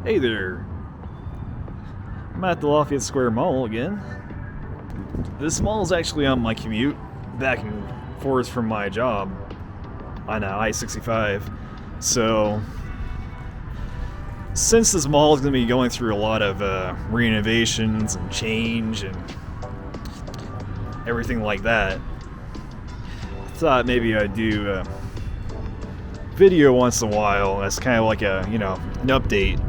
Hey there, I'm at the Lafayette Square Mall again. This mall is actually on my commute back and forth from my job on I-65. So, since this mall is going to be going through a lot of renovations and change and everything like that, I thought maybe I'd do a video once in a while. That's kind of like an update.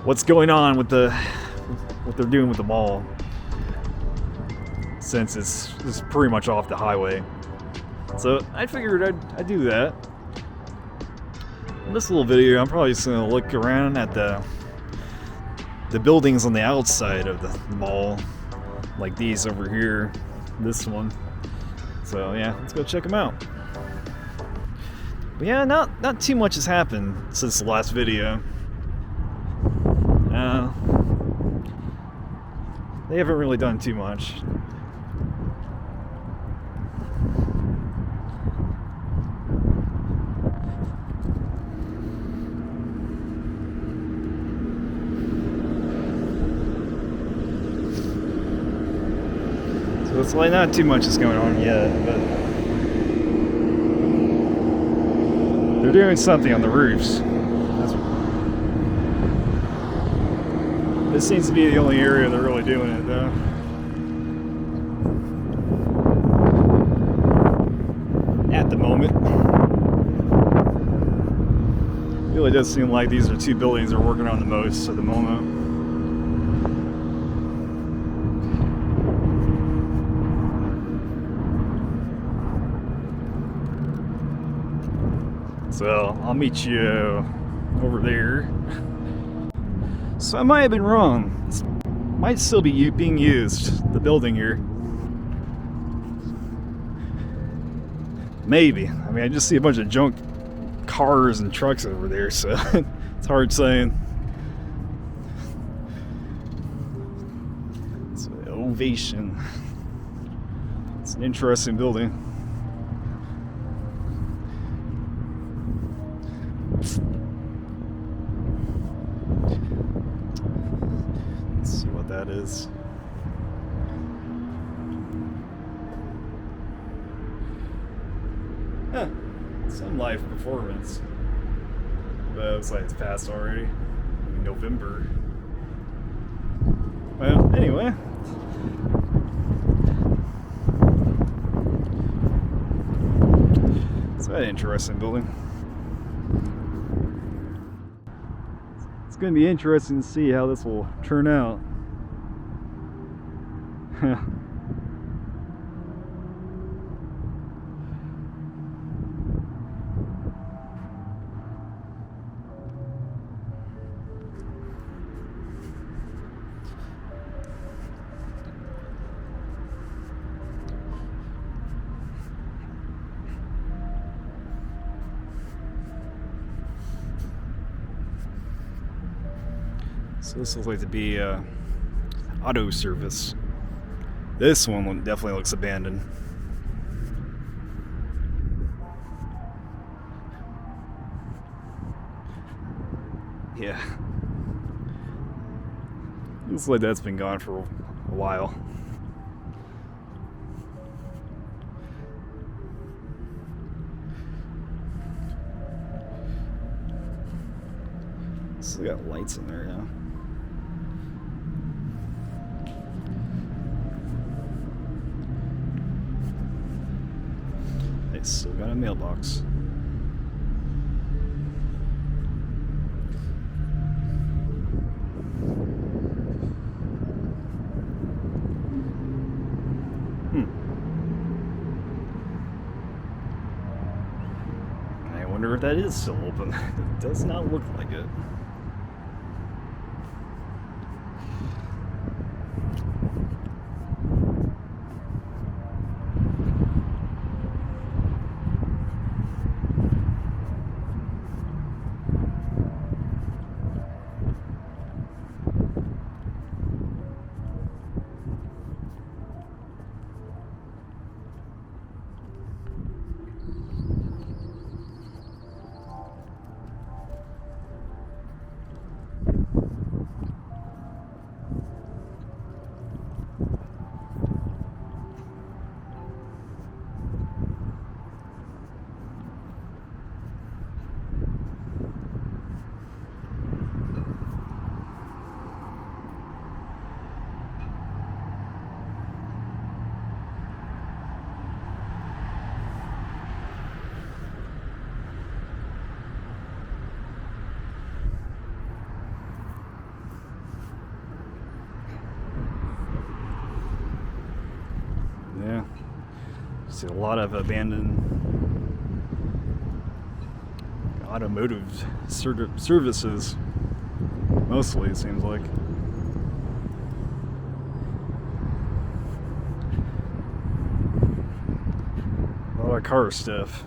What's going on with what they're doing with the mall, since it's pretty much off the highway. So I figured I'd do that. In this little video, I'm probably just gonna look around at the buildings on the outside of the mall, like these over here, this one. So yeah, let's go check them out. But yeah, not too much has happened since the last video. They haven't really done too much. So it's like not too much is going on yet, but they're doing something on the roofs. This seems to be the only area they're really doing it, though. At the moment. It really does seem like these are two buildings they're working on the most at the moment. So, I'll meet you over there. So I might have been wrong. This might still be being used, the building here. Maybe. I mean, I just see a bunch of junk cars and trucks over there, so it's hard saying. It's an Ovation. It's an interesting building. That is. Huh. Sun Life Performance. But it looks like it's passed already. November. Well, anyway. It's an interesting building. It's going to be interesting to see how this will turn out. So this looks like to be auto service. This one definitely looks abandoned. Yeah. Looks like that's been gone for a while. Still got lights in there, yeah. Still got a mailbox. I wonder if that is still open. It does not look like it. See a lot of abandoned automotive services, mostly it seems like. A lot of car stuff.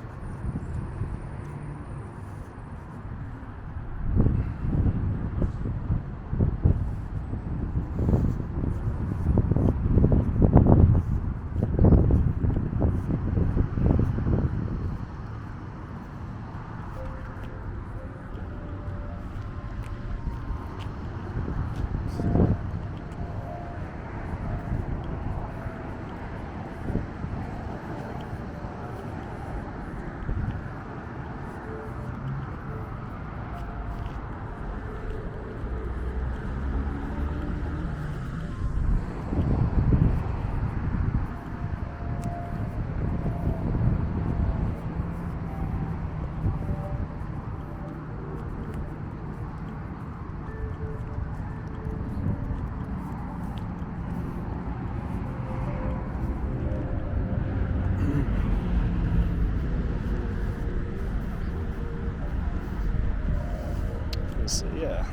So yeah,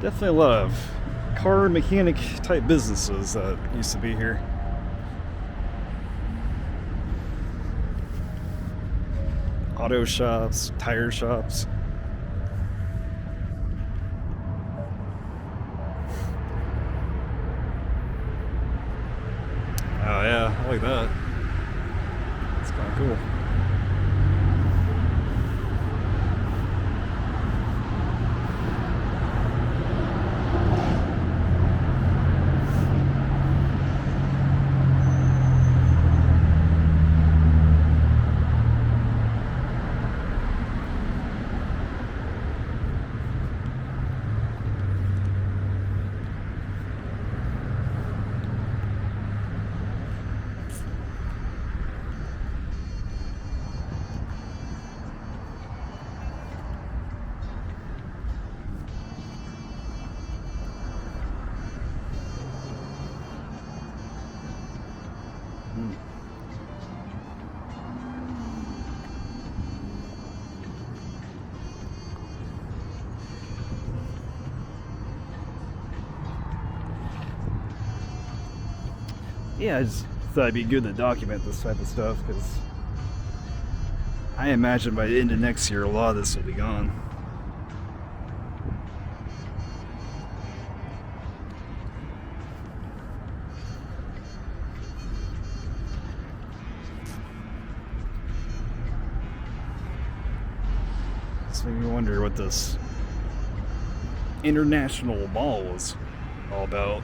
definitely a lot of car mechanic type businesses that used to be here. Auto shops, tire shops. Oh yeah, I like that. It's kind of cool. Yeah, I just thought it'd be good to document this type of stuff because I imagine by the end of next year a lot of this will be gone. It's making me wonder what this International Mall was all about.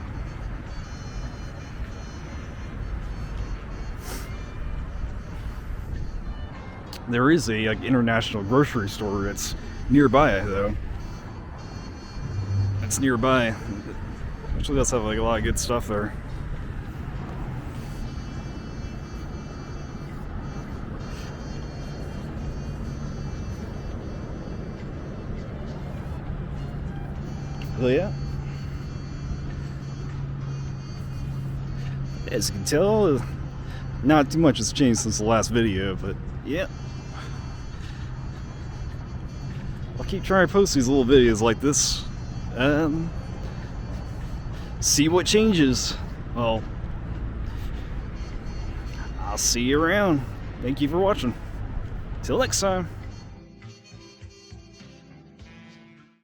There is a international grocery store that's nearby, though. It's nearby. Actually, does have like a lot of good stuff there. Well, yeah. As you can tell, not too much has changed since the last video, but yeah. I'll keep trying to post these little videos like this. See what changes. Well, I'll see you around. Thank you for watching. Till next time.